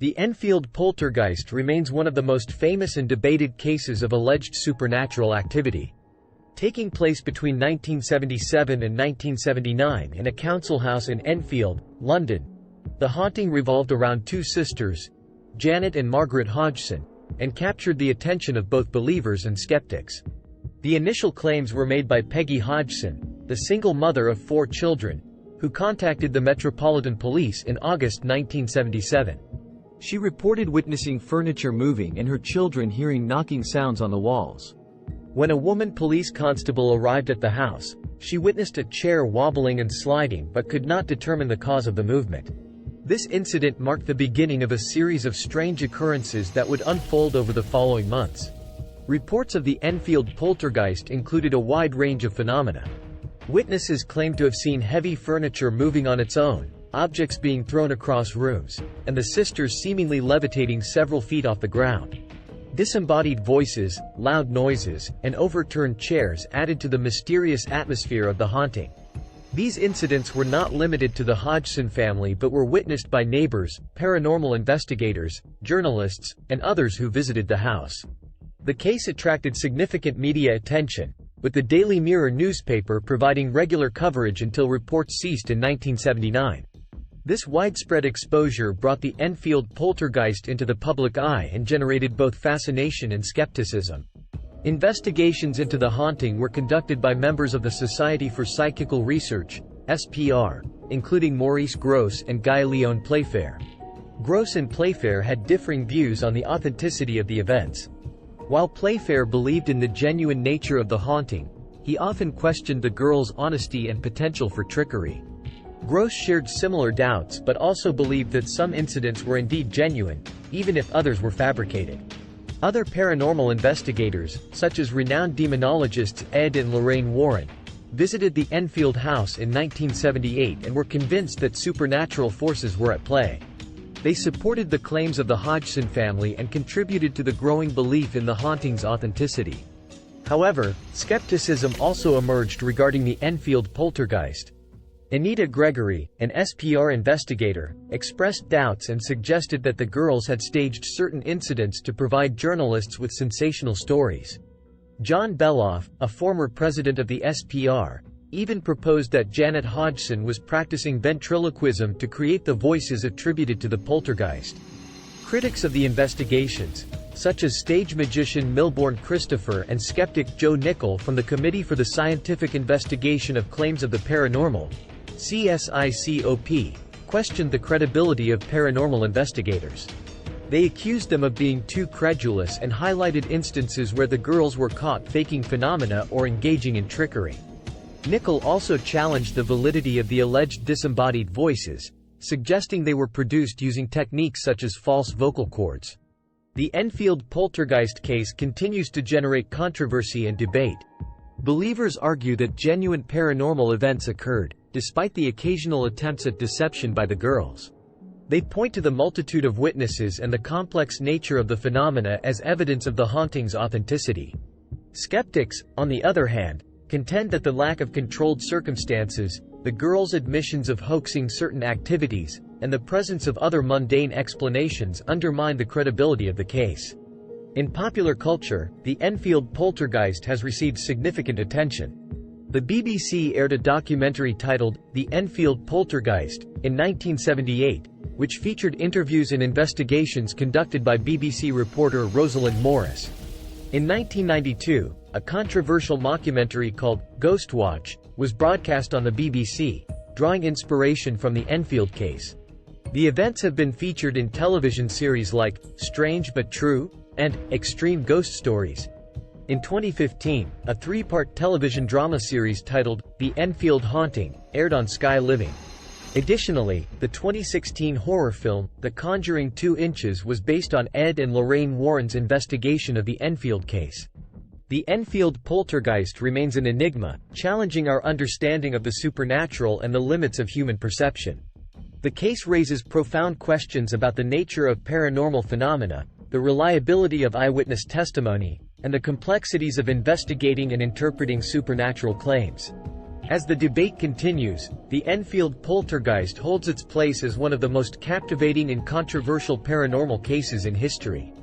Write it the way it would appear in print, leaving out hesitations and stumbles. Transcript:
The Enfield Poltergeist remains one of the most famous and debated cases of alleged supernatural activity. Taking place between 1977 and 1979 in a council house in Enfield, London, the haunting revolved around two sisters, Janet and Margaret Hodgson, and captured the attention of both believers and skeptics. The initial claims were made by Peggy Hodgson, the single mother of 4 children, who contacted the Metropolitan Police in August 1977. She reported witnessing furniture moving and her children hearing knocking sounds on the walls. When a woman police constable arrived at the house, she witnessed a chair wobbling and sliding but could not determine the cause of the movement. This incident marked the beginning of a series of strange occurrences that would unfold over the following months. Reports of the Enfield Poltergeist included a wide range of phenomena. Witnesses claimed to have seen heavy furniture moving on its own, objects being thrown across rooms, and the sisters seemingly levitating several feet off the ground. Disembodied voices, loud noises, and overturned chairs added to the mysterious atmosphere of the haunting. These incidents were not limited to the Hodgson family but were witnessed by neighbors, paranormal investigators, journalists, and others who visited the house. The case attracted significant media attention, with the Daily Mirror newspaper providing regular coverage until reports ceased in 1979. This widespread exposure brought the Enfield Poltergeist into the public eye and generated both fascination and skepticism. Investigations into the haunting were conducted by members of the Society for Psychical Research, SPR, including Maurice Grosse and Guy Leon Playfair. Grosse and Playfair had differing views on the authenticity of the events. While Playfair believed in the genuine nature of the haunting, he often questioned the girls' honesty and potential for trickery. Grosse shared similar doubts but also believed that some incidents were indeed genuine, even if others were fabricated. Other paranormal investigators, such as renowned demonologists Ed and Lorraine Warren, visited the Enfield house in 1978 and were convinced that supernatural forces were at play. They supported the claims of the Hodgson family and contributed to the growing belief in the haunting's authenticity. However, skepticism also emerged regarding the Enfield poltergeist. Anita Gregory, an SPR investigator, expressed doubts and suggested that the girls had staged certain incidents to provide journalists with sensational stories. John Beloff, a former president of the SPR, even proposed that Janet Hodgson was practicing ventriloquism to create the voices attributed to the poltergeist. Critics of the investigations, such as stage magician Milbourne Christopher and skeptic Joe Nickell from the Committee for the Scientific Investigation of Claims of the Paranormal, CSICOP, questioned the credibility of paranormal investigators. They accused them of being too credulous and highlighted instances where the girls were caught faking phenomena or engaging in trickery. Nickell also challenged the validity of the alleged disembodied voices, suggesting they were produced using techniques such as false vocal cords. The Enfield poltergeist case continues to generate controversy and debate. Believers argue that genuine paranormal events occurred, despite the occasional attempts at deception by the girls. They point to the multitude of witnesses and the complex nature of the phenomena as evidence of the haunting's authenticity. Skeptics, on the other hand, contend that the lack of controlled circumstances, the girls' admissions of hoaxing certain activities, and the presence of other mundane explanations undermine the credibility of the case. In popular culture, the Enfield poltergeist has received significant attention. The BBC aired a documentary titled The Enfield Poltergeist in 1978, which featured interviews and investigations conducted by BBC reporter Rosalind Morris. In 1992, a controversial mockumentary called Ghost Watch was broadcast on the BBC, drawing inspiration from the Enfield case. The events have been featured in television series like Strange But True and Extreme Ghost Stories. In 2015, a 3-part television drama series titled The Enfield Haunting aired on Sky Living. Additionally, the 2016 horror film The Conjuring 2 Inches was based on Ed and Lorraine Warren's investigation of the Enfield case. The Enfield poltergeist remains an enigma, challenging our understanding of the supernatural and the limits of human perception. The case raises profound questions about the nature of paranormal phenomena, the reliability of eyewitness testimony, and the complexities of investigating and interpreting supernatural claims. As the debate continues, the Enfield Poltergeist holds its place as one of the most captivating and controversial paranormal cases in history.